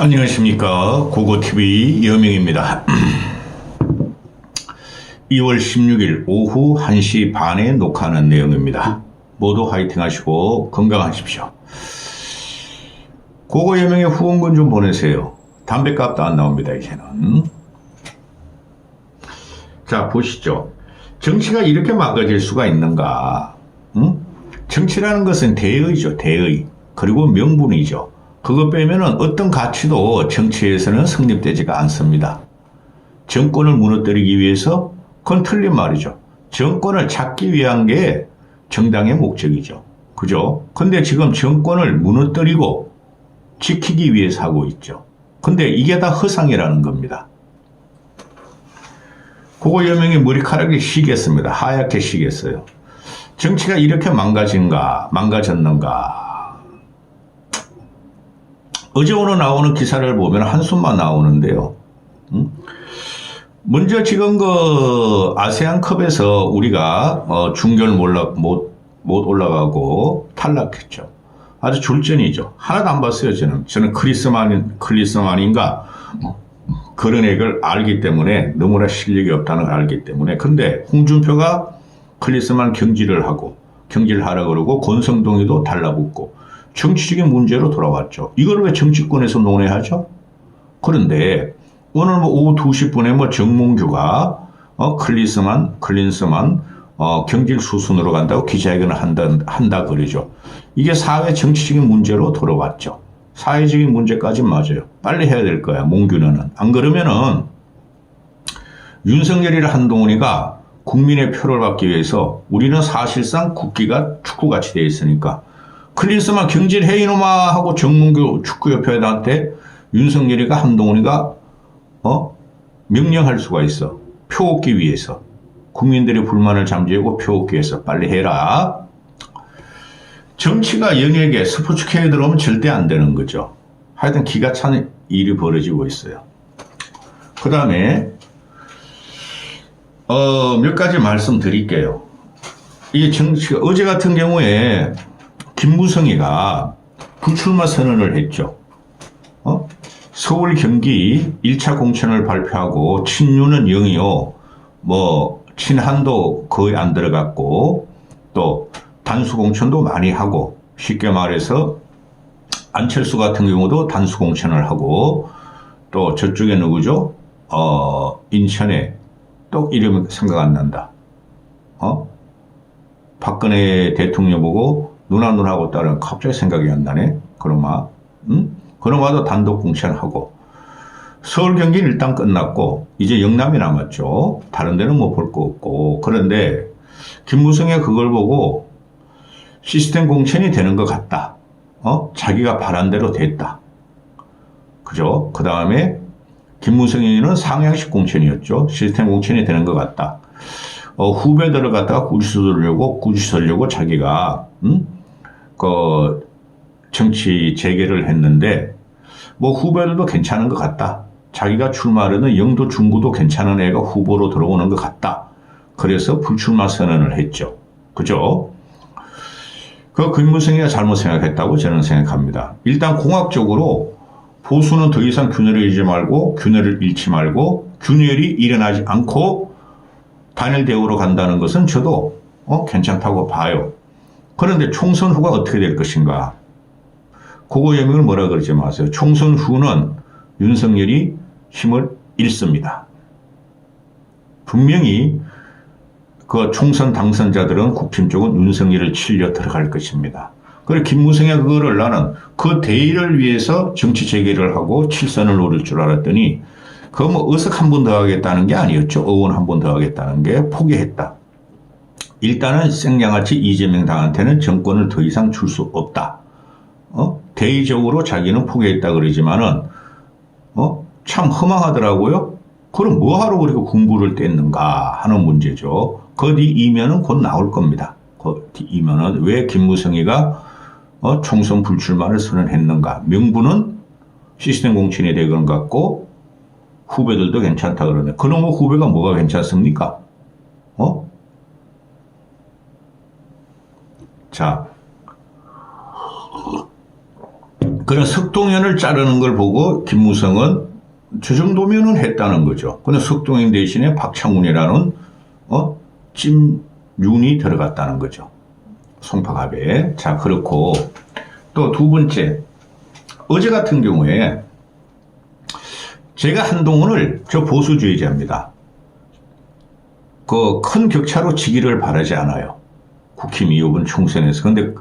안녕하십니까. 고고TV 여명입니다. 2월 16일 오후 1시 반에 녹화하는 내용입니다. 모두 화이팅 하시고 건강하십시오. 고고 여명의 후원금 좀 보내세요. 담배값도 안 나옵니다, 이제는. 자, 보시죠. 정치가 이렇게 망가질 수가 있는가? 정치라는 것은 대의죠, 대의. 그리고 명분이죠. 그것 빼면은 어떤 가치도 정치에서는 성립되지가 않습니다. 정권을 무너뜨리기 위해서 그건 틀린 말이죠. 정권을 찾기 위한 게 정당의 목적이죠. 그죠? 근데 지금 정권을 무너뜨리고 지키기 위해서 하고 있죠. 근데 이게 다 허상이라는 겁니다. 그거 여명이 머리카락이 시겠습니다. 하얗게 시겠어요. 정치가 이렇게 망가졌는가? 어제 오늘 나오는 기사를 보면 한숨만 나오는데요. 먼저 지금 그 아세안컵에서 우리가 중결 못 올라가고 탈락했죠. 아주 졸전이죠. 하나도 안 봤어요, 저는. 저는 클리스만인가 그런 액을 알기 때문에 너무나 실력이 없다는 걸 알기 때문에. 근데 홍준표가 클리스만 경질을 하라고 그러고 권성동이도 달라붙고 정치적인 문제로 돌아왔죠. 이걸 왜 정치권에서 논의하죠? 그런데 오늘 오후 2시 분에 정몽규가 클린스만 경질 수순으로 간다고 기자회견을 한다 그러죠. 이게 사회 정치적인 문제로 돌아왔죠. 사회적인 문제까지 맞아요. 빨리 해야 될 거야, 몽규는. 안 그러면은 윤석열이랑 한동훈이가 국민의 표를 받기 위해서 우리는 사실상 국기가 축구같이 되어 있으니까 클린스만 경질해 이놈아 하고 정몽규 축구협회한테 윤석열이가 한동훈이가 명령할 수가 있어. 표 얻기 위해서. 국민들의 불만을 잠재우고 표 얻기 위해서 빨리 해라. 정치가 영역에 스포츠계에 들어오면 절대 안 되는 거죠. 하여튼 기가 찬 일이 벌어지고 있어요. 그 다음에 몇 가지 말씀드릴게요. 이게 정치가 어제 같은 경우에 김무성이가 불출마 선언을 했죠. 서울 경기 1차 공천을 발표하고 친윤은 0이요. 친한도 거의 안 들어갔고 또 단수 공천도 많이 하고 쉽게 말해서 안철수 같은 경우도 단수 공천을 하고 또 저쪽에 누구죠? 인천에 또 이름이 생각 안 난다. 박근혜 대통령 보고 누나하고 딸은 갑자기 생각이 안 나네. 그놈아도 단독 공천하고 서울 경기는 일단 끝났고 이제 영남이 남았죠. 다른 데는 볼 거 없고. 그런데 김무성이 그걸 보고 시스템 공천이 되는 것 같다. 자기가 바란 대로 됐다. 그죠? 그 다음에 김무성이는 상향식 공천이었죠. 시스템 공천이 되는 것 같다. 후배들을 갖다가 꾸짖으려고 자기가 정치 재개를 했는데 후배들도 괜찮은 것 같다. 자기가 출마하려는 영도 중구도 괜찮은 애가 후보로 들어오는 것 같다. 그래서 불출마 선언을 했죠. 그죠? 김무성이가 잘못 생각했다고 저는 생각합니다. 일단 공학적으로 보수는 더 이상 균열을 잃지 말고 균열이 일어나지 않고 단일 대우로 간다는 것은 저도 괜찮다고 봐요. 그런데 총선 후가 어떻게 될 것인가? 그거 여명을 뭐라 그러지 마세요. 총선 후는 윤석열이 힘을 잃습니다. 분명히 그 총선 당선자들은 국힘 쪽은 윤석열을 치려 들어갈 것입니다. 그리고 김무성이 그거를 나는 그 대의를 위해서 정치 재개를 하고 7선을 노릴 줄 알았더니 그거 의석 한 번 더 하겠다는 게 아니었죠. 의원 한 번 더 하겠다는 게 포기했다. 일단은 생양아치 이재명 당한테는 정권을 더 이상 줄 수 없다. 대의적으로 자기는 포기했다 그러지만은 참 허망하더라고요. 그럼 뭐하러 그렇게 공부를 뗐는가 하는 문제죠. 그 뒤 이면은 곧 나올 겁니다. 그 뒤 이면은 왜 김무성이가 총선 불출마를 선언했는가. 명분은 시스템 공천이 되는 것 같고 후배들도 괜찮다 그러네. 그놈의 후배가 뭐가 괜찮습니까? 자, 그런 석동현을 자르는 걸 보고 김무성은 저 정도면은 했다는 거죠. 근데 석동현 대신에 박창훈이라는 찜윤이 들어갔다는 거죠. 송파갑에. 자, 그렇고 또 두 번째, 어제 같은 경우에 제가 한동훈을 저 보수주의자입니다. 그 큰 격차로 지기를 바라지 않아요. 국힘 2호분 총선에서. 근데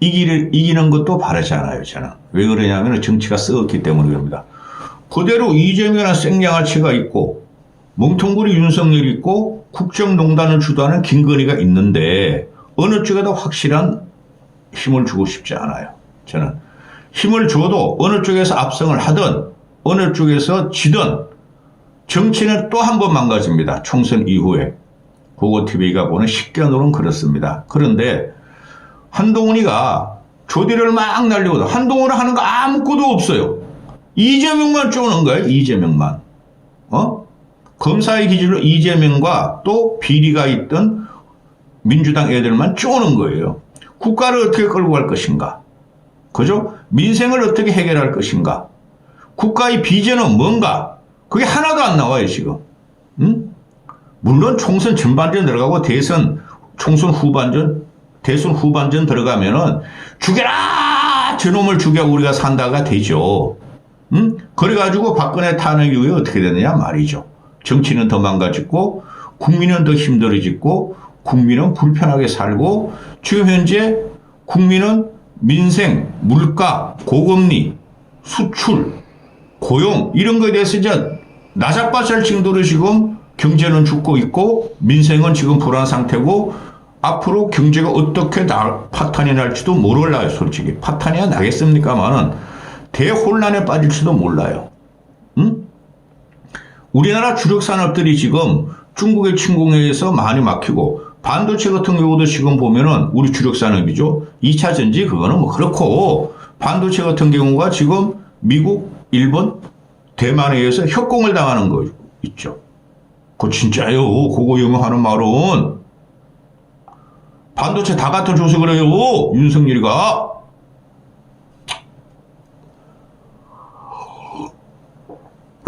이기는 것도 바라지 않아요, 저는. 왜 그러냐면 정치가 썩었기 때문에 그럽니다. 그대로 이재명이나 생양아치가 있고 멍텅구리 윤석열이 있고 국정농단을 주도하는 김건희가 있는데 어느 쪽에도 확실한 힘을 주고 싶지 않아요. 저는 힘을 줘도 어느 쪽에서 압승을 하든 어느 쪽에서 지든 정치는 또 한 번 망가집니다. 총선 이후에. 고고TV가 보는 식견으로는 그렇습니다. 그런데 한동훈이가 조디를 막 날리고도 한동훈은 하는 거 아무것도 없어요. 이재명만 쪼는 거예요. 이재명만. 검사의 기준으로 이재명과 또 비리가 있던 민주당 애들만 쪼는 거예요. 국가를 어떻게 끌고 갈 것인가. 그죠? 민생을 어떻게 해결할 것인가. 국가의 비전은 뭔가. 그게 하나도 안 나와요, 지금. 물론 총선 전반전 들어가고 총선 후반전, 대선 후반전 들어가면은 죽여라! 저놈을 죽여 우리가 산다가 되죠. 그래가지고 박근혜 탄핵 이후에 어떻게 되느냐 말이죠. 정치는 더 망가졌고, 국민은 더 힘들어졌고, 국민은 불편하게 살고, 지금 현재 국민은 민생, 물가, 고금리, 수출, 고용, 이런 거에 대해서 이제 나자빠살 정도로 지금 경제는 죽고 있고, 민생은 지금 불안 상태고, 앞으로 경제가 어떻게 파탄이 날지도 몰라요, 솔직히. 파탄이야 나겠습니까만은 대혼란에 빠질지도 몰라요. 우리나라 주력 산업들이 지금 중국의 침공에 의해서 많이 막히고, 반도체 같은 경우도 지금 보면은 우리 주력 산업이죠. 2차 전지 그거는 뭐 그렇고, 반도체 같은 경우가 지금 미국, 일본, 대만에 의해서 협공을 당하는 거 있죠. 그거 진짜예요. 그거 영어하는 말은. 반도체 다 갖다줘서 그래요. 윤석열이가.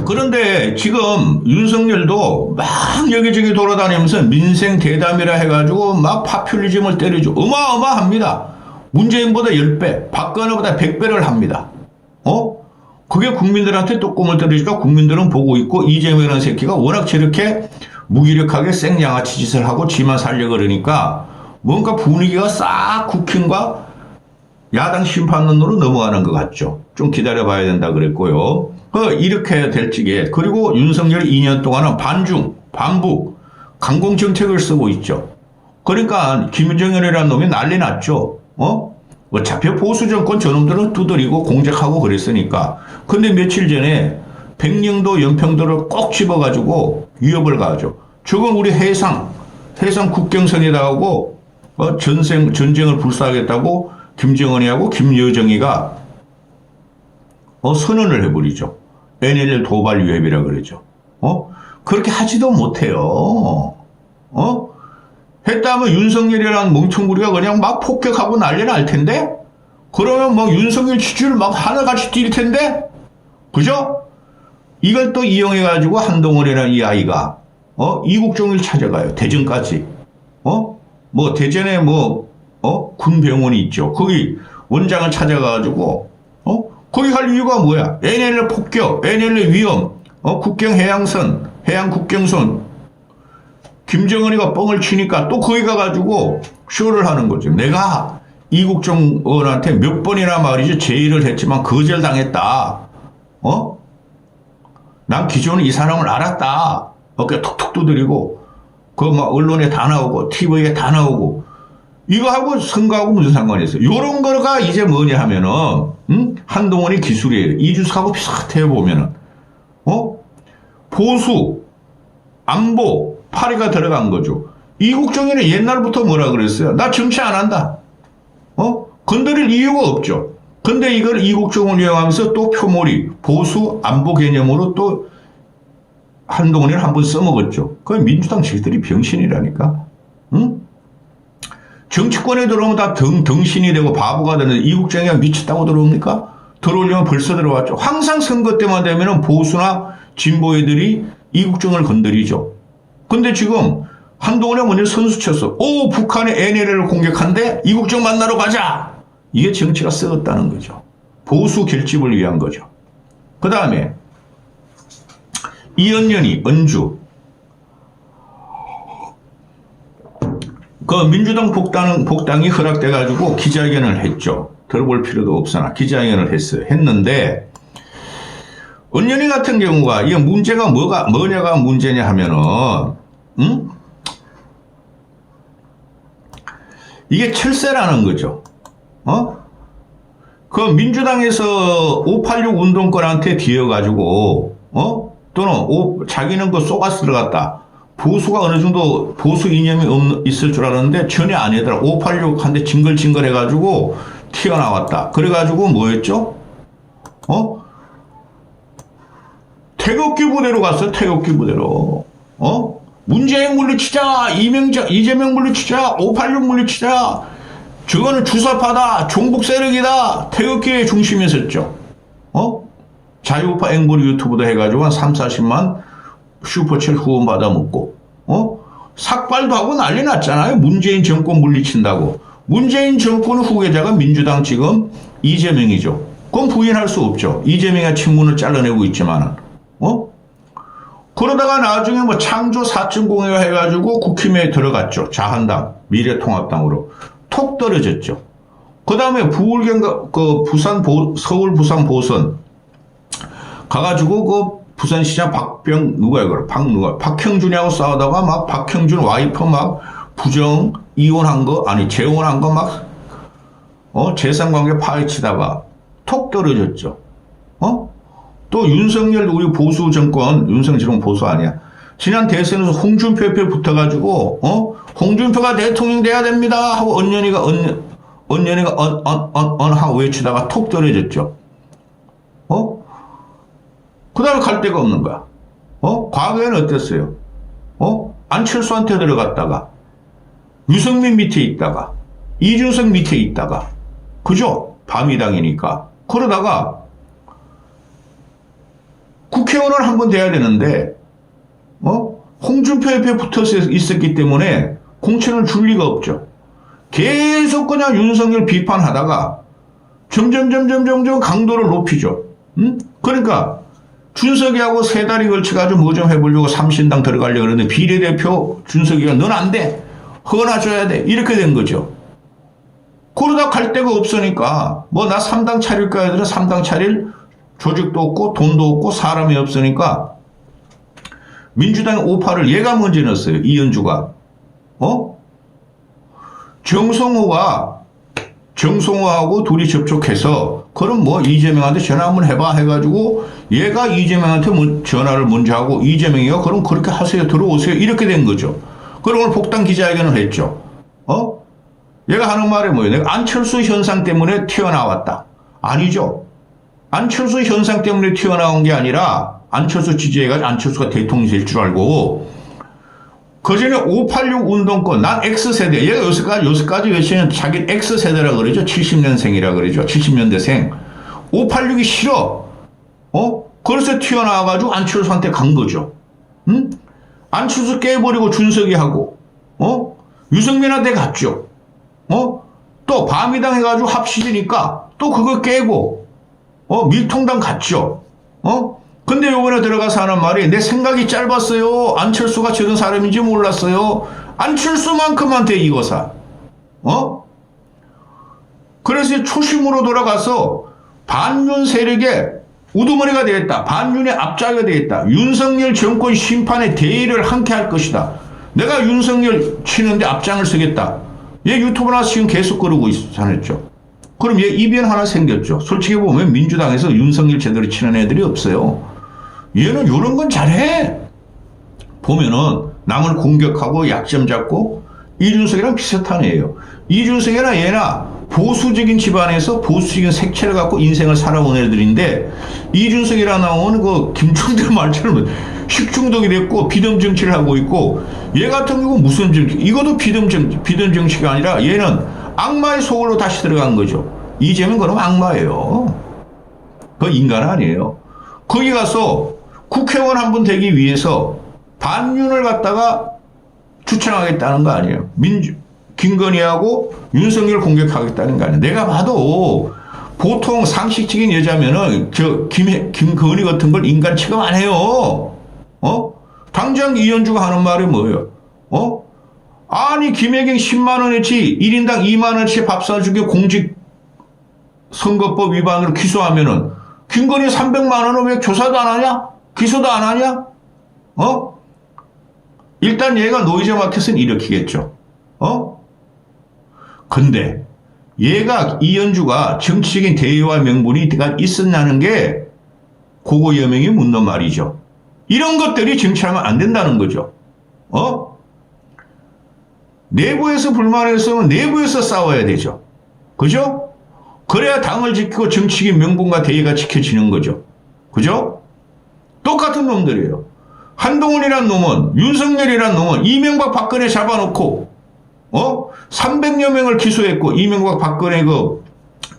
그런데 지금 윤석열도 막 여기저기 돌아다니면서 민생 대담이라 해가지고 막 파퓰리즘을 때려줘. 어마어마합니다. 문재인보다 10배, 박근혜보다 100배를 합니다. 그게 국민들한테 뚜껑을 때리니까 국민들은 보고 있고, 이재명이라는 새끼가 워낙 저렇게 무기력하게 생양아치 짓을 하고 지만 살려 그러니까 뭔가 분위기가 싹 국힘과 야당 심판론으로 넘어가는 것 같죠. 좀 기다려봐야 된다 그랬고요. 이렇게 해야 될 적에, 그리고 윤석열이 2년 동안은 반중, 반북, 강공정책을 쓰고 있죠. 그러니까 김정은이라는 놈이 난리 났죠. 어차피 보수 정권 저놈들은 두드리고 공작하고 그랬으니까. 근데 며칠 전에 백령도 연평도를 꼭 집어가지고 위협을 가하죠. 저건 우리 해상 국경선에다 하고 전쟁을 불사하겠다고 김정은이하고 김여정이가 선언을 해버리죠. NLL 도발 위협이라 그러죠. 그렇게 하지도 못해요. 했다면 윤석열이라는 멍청구리가 그냥 막 폭격하고 난리 날 텐데? 그러면 막 윤석열 지지율 막 하나같이 뛸 텐데? 그죠? 이걸 또 이용해가지고 한동훈이라는 이 아이가, 이국종을 찾아가요. 대전까지. 대전에 군병원이 있죠. 거기 원장을 찾아가가지고, 거기 갈 이유가 뭐야? NLL 폭격, NLL 위험, 국경 해양선, 해양 국경선, 김정은이가 뻥을 치니까 또 거기 가가지고 쇼를 하는 거죠. 내가 이국정 의원한테 몇 번이나 말이죠. 제의를 했지만 거절당했다. 난 기존에 이 사람을 알았다. 어깨 톡톡 두드리고, 언론에 다 나오고, TV에 다 나오고, 이거하고 선거하고 무슨 상관이 있어요? 요런 거가 이제 뭐냐 하면은, 한동훈이 기술이에요. 이준석하고 비슷해 보면은, 보수, 안보, 파리가 들어간 거죠. 이국정에는 옛날부터 뭐라 그랬어요? 나 정치 안 한다. 건드릴 이유가 없죠. 근데 이걸 이국정을 이용하면서 또 표몰이, 보수, 안보 개념으로 또 한동훈이를 한번 써먹었죠. 그 민주당 지들이 병신이라니까. 정치권에 들어오면 다 덩신이 되고 바보가 되는데 이국정이가 미쳤다고 들어옵니까? 들어오려면 벌써 들어왔죠. 항상 선거 때만 되면 보수나 진보 애들이 이국정을 건드리죠. 근데 지금 한동훈이 먼저 선수 쳤어. 오, 북한의 NLL을 공격한데 이국정 만나러 가자. 이게 정치가 썩었다는 거죠. 보수 결집을 위한 거죠. 그 다음에 이은년이 언주 그 민주당 복당이 허락돼가지고 기자회견을 했죠. 들어볼 필요도 없으나 기자회견을 했어요. 했는데 은연이 같은 경우가 이게 문제가 뭐냐가 문제냐 하면은 이게 철새라는 거죠. 그 민주당에서 586 운동권한테 뒤어가지고 또는 자기는 그 쏘가스 들어갔다. 보수가 어느 정도 보수 이념이 있을 줄 알았는데 전혀 아니더라. 586한테 징글징글 해가지고 튀어나왔다. 그래가지고 뭐였죠? 태극기 부대로 갔어. 태극기 부대로. 문재인 물리치자. 이재명 물리치자. 586 물리치자. 저거는 주사파다. 종북 세력이다. 태극기의 중심에 섰죠. 자유우파 앵벌이 유튜브도 해가지고 한 3, 40만 슈퍼챗 후원 받아 먹고, 삭발도 하고 난리 났잖아요. 문재인 정권 물리친다고. 문재인 정권 후계자가 민주당 지금 이재명이죠. 그건 부인할 수 없죠. 이재명의 친문을 잘라내고 있지만은, 그러다가 나중에 뭐 창조 4.0가 해가지고 국힘에 들어갔죠. 자한당, 미래통합당으로. 톡 떨어졌죠. 그 다음에 서울 부산 보선 가가지고 그 부산시장 박형준이하고 싸우다가 막 박형준 와이프 막 이혼한 거, 재혼한 거 막, 재산관계 파헤치다가 톡 떨어졌죠. 또 윤석열 우리 보수 정권, 윤석열 지금 보수 아니야. 지난 대선에서 홍준표 옆에 붙어가지고, 홍준표가 대통령 돼야 됩니다 하고 언년이가 하고 외치다가 톡 떨어졌죠. 그 다음에 갈 데가 없는 거야. 과거에는 어땠어요? 안철수한테 들어갔다가, 유승민 밑에 있다가, 이준석 밑에 있다가, 그죠? 밤이당이니까. 그러다가, 국회의원을 한번 돼야 되는데, 홍준표 옆에 붙어서 있었기 때문에 공천을 줄 리가 없죠. 계속 그냥 윤석열 비판하다가, 점점 강도를 높이죠. 그러니까, 준석이하고 세 달이 걸쳐가지고 뭐 좀 해보려고 삼신당 들어가려고 그러는데 비례대표 준석이가 넌 안 돼. 허가줘야 돼. 이렇게 된 거죠. 그러다 갈 데가 없으니까 뭐 나 3당 차릴까 해도 3당 차릴 조직도 없고 돈도 없고 사람이 없으니까 민주당의 오파를 얘가 먼저 넣었어요. 이현주가. 정성호하고 둘이 접촉해서 그럼 뭐 이재명한테 전화 한번 해봐 해가지고 얘가 이재명한테 전화를 먼저 하고 이재명이가 그럼 그렇게 하세요. 들어오세요. 이렇게 된 거죠. 그럼 오늘 복당 기자회견을 했죠. 얘가 하는 말이 뭐예요? 내가 안철수 현상 때문에 튀어나왔다. 아니죠. 안철수 현상 때문에 튀어나온 게 아니라 안철수 지지해가지고 안철수가 대통령이 될 줄 알고 그 전에 586 운동권, 난 X세대, 얘가 요새까지 외치는 자기 X세대라 그러죠. 70년생이라 그러죠. 70년대생. 586이 싫어. 그래서 튀어나와가지고 안철수한테 간 거죠. 안철수 깨버리고 준석이 하고, 유승민한테 갔죠. 또 밤이당 해가지고 합시지니까 또 그거 깨고, 밀통당 갔죠. 근데 요번에 들어가서 하는 말이 내 생각이 짧았어요. 안철수가 저런 사람인지 몰랐어요. 안철수만큼한테 이거사. 그래서 초심으로 돌아가서 반윤 세력의 우두머리가 되겠다. 반윤의 앞자가 되겠다. 윤석열 정권 심판의 대의를 함께 할 것이다. 내가 윤석열 치는데 앞장을 서겠다. 얘 유튜브 나와서 지금 계속 그러고 있었죠. 그럼 얘 이변 하나 생겼죠. 솔직히 보면 민주당에서 윤석열 제대로 치는 애들이 없어요. 얘는 이런 건 잘해. 보면은 남을 공격하고 약점 잡고 이준석이랑 비슷한 애예요. 이준석이나 얘나 보수적인 집안에서 보수적인 색채를 갖고 인생을 살아온 애들인데 이준석이라 나오는 그 김충대 말처럼 식중독이 됐고 비듬 정치를 하고 있고 얘 같은 경우 무슨 정치? 이것도 비듬 정치가 아니라 얘는 악마의 속으로 다시 들어간 거죠. 이재명 그럼 악마예요. 그 인간 아니에요. 거기 가서 국회의원 한 분 되기 위해서 반윤을 갖다가 추천하겠다는 거 아니에요. 김건희하고 윤석열 공격하겠다는 거 아니에요. 내가 봐도 보통 상식적인 여자면은 김건희 같은 걸 인간 취급 안 해요. 당장 이현주가 하는 말이 뭐예요? 아니 김혜경 10만 원어치 1인당 2만 원어치 밥 사주게 공직선거법 위반으로 기소하면은 김건희 300만 원은 왜 조사도 안 하냐? 기소도 안 하냐? 일단 얘가 노이즈 마켓은 일으키겠죠. 근데 얘가 이현주가 정치적인 대의와 명분이 있었냐는 게 고고 여명이 묻는 말이죠. 이런 것들이 정치하면 안 된다는 거죠. 내부에서 불만이 있으면 내부에서 싸워야 되죠. 그죠? 그래야 당을 지키고 정치적인 명분과 대의가 지켜지는 거죠. 그죠? 똑같은 놈들이에요. 한동훈이란 놈은, 윤석열이란 놈은 이명박 박근혜 잡아놓고 300여 명을 기소했고 이명박 박근혜 그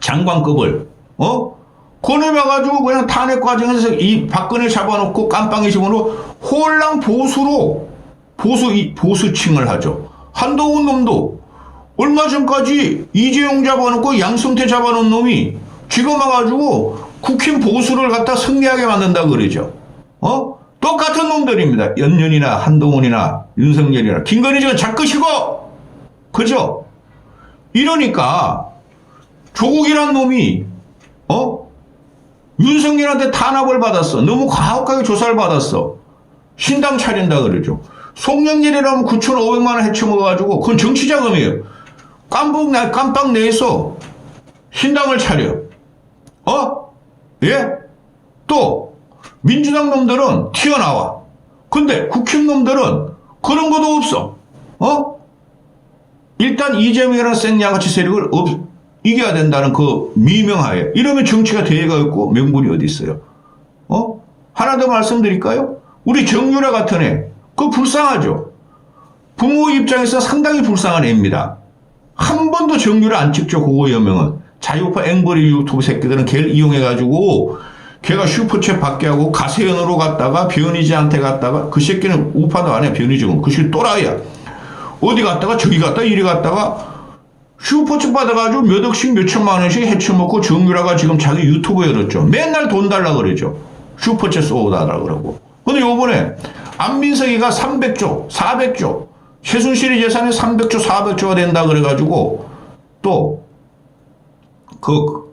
장관급을 권해봐가지고 그냥 탄핵 과정에서 이 박근혜 잡아놓고 깜빵이 집어넣어 홀랑 보수층을 하죠. 한동훈 놈도 얼마 전까지 이재용 잡아놓고 양승태 잡아놓은 놈이 지금 와가지고 국힘 보수를 갖다 승리하게 만든다 그러죠. 똑같은 놈들입니다. 연년이나 한동훈이나 윤석열이나 김건희 지금 잡것이고, 그죠? 이러니까 조국이란 놈이 윤석열한테 탄압을 받았어. 너무 가혹하게 조사를 받았어. 신당 차린다 그러죠. 송영길이라면 9,500만 원 해쳐먹어가지고 그건 정치자금이에요. 깜빵 내에서 신당을 차려. 예? 또 민주당 놈들은 튀어나와. 근데 국힘 놈들은 그런 것도 없어. 일단 이재명이라는 생야같이 세력을 이겨야 된다는 그 미명하에. 이러면 정치가 대의가 있고 명분이 어디 있어요? 하나 더 말씀드릴까요? 우리 정유라 같은 애. 그거 불쌍하죠? 부모 입장에서 상당히 불쌍한 애입니다. 한 번도 정유라 안 찍죠, 그거 여명은. 자유파 앵벌이 유튜브 새끼들은 걔를 이용해가지고 걔가 슈퍼챗 받게 하고 가세연으로 갔다가 변희재한테 갔다가 그 새끼는 우파도 안 해, 변희재는. 그 새끼 또라이야. 어디 갔다가 저기 갔다가 이리 갔다가 슈퍼챗 받아가지고 몇 억씩 몇 천만 원씩 해쳐먹고 정유라가 지금 자기 유튜브 열었죠. 맨날 돈 달라 그러죠. 슈퍼챗 쏘다라 그러고. 근데 요번에 안민석이가 300조, 400조, 최순실의 재산이 300조, 400조가 된다 그래가지고 또 그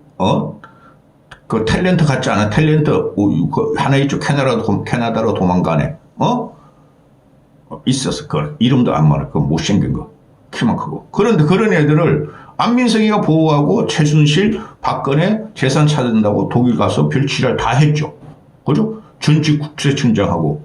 탤런트 같지 않아? 탤런트 하나 있죠. 캐나다로 도망가네. 있었어. 그 이름도 안 말해. 그 못생긴 거. 키만 크고. 그런데 그런 애들을 안민석이가 보호하고 최순실, 박근혜 재산 찾는다고 독일 가서 별치를 다 했죠. 그죠? 전직 국세청장하고.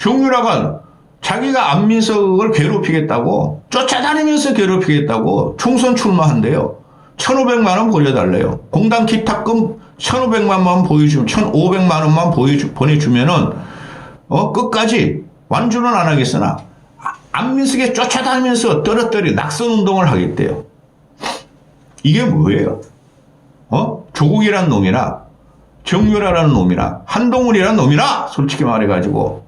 정유라가 자기가 안민석을 괴롭히겠다고 쫓아다니면서 괴롭히겠다고 총선 출마한대요. 1,500만 원 보여달래요. 공당 기탁금 1,500만 원 보여주면 1,500만 원만 보내주면은 끝까지 완주는 안 하겠으나 안민석에 쫓아다니면서 떨어뜨리 낙선 운동을 하겠대요. 이게 뭐예요? 조국이란 놈이나 정유라라는 놈이나 한동훈이라는 놈이나 솔직히 말해가지고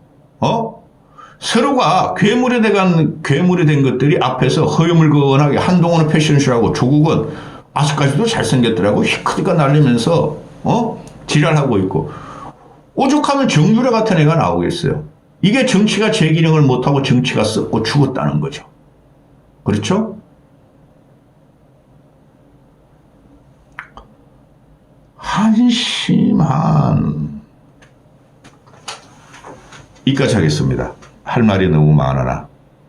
서로가 괴물이 된 것들이 앞에서 허여물건하게 한동훈은 패션쇼하고 조국은 아직까지도 잘생겼더라고. 히크디가 날리면서 지랄하고 있고. 오죽하면 정유라 같은 애가 나오겠어요. 이게 정치가 제 기능을 못하고 정치가 썩고 죽었다는 거죠. 그렇죠? 한심한. 이까지 하겠습니다. 할 말이 너무 많으나.